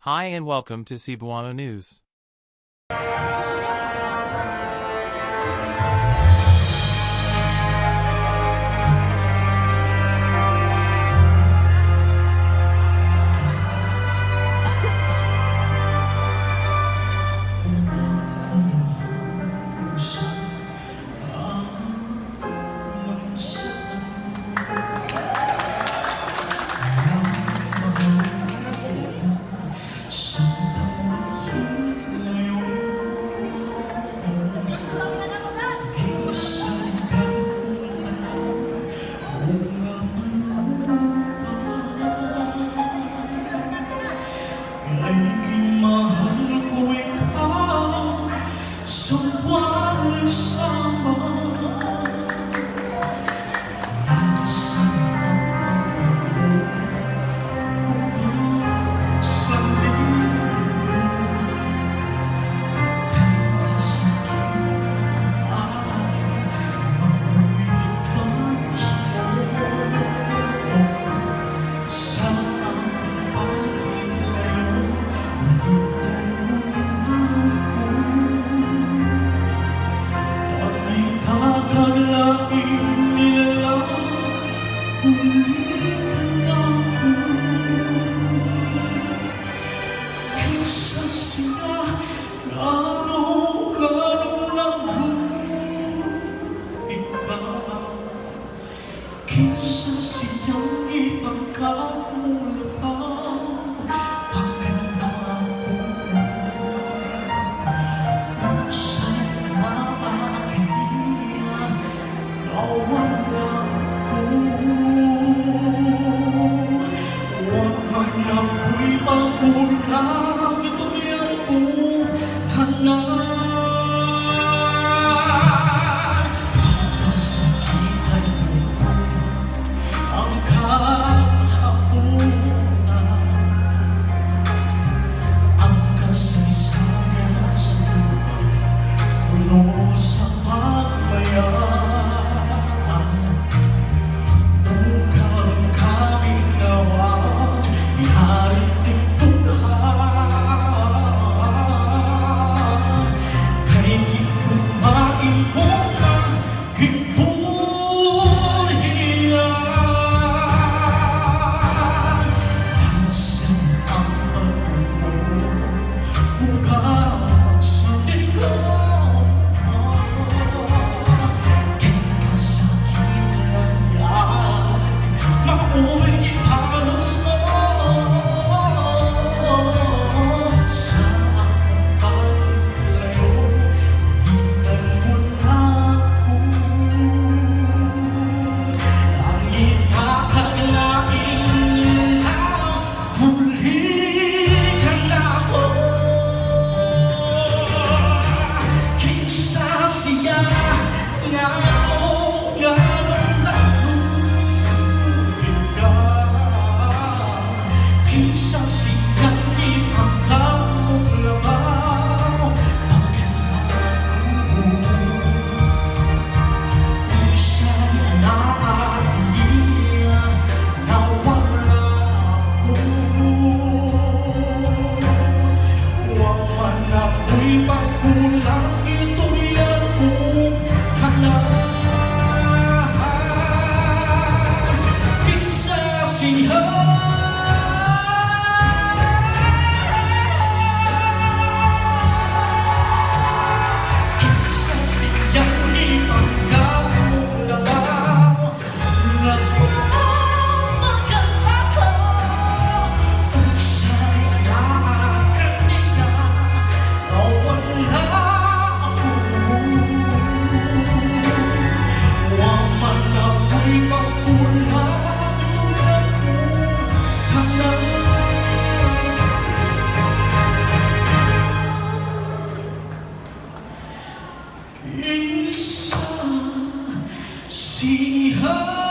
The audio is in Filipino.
Hi and welcome to Cebuano News. Kinsa siyang ipagkamulaw, bakit ako sa'y naakin niya, nawala ko. Waman ako'y magulang, ito'y akong hanap. Sa pagmayaan, bukan kami nawag, iharin din tunghan. Kay kikumain mo na kipurihan. Asan ang pagbuo, bukas sa likod. Kinsa siyang ipagkamulaw, bakit ako sa'y naakin niya, nawala ko. Waman ako'y magulang, ito'y akong hanap. Kinsa siyang Isa siya.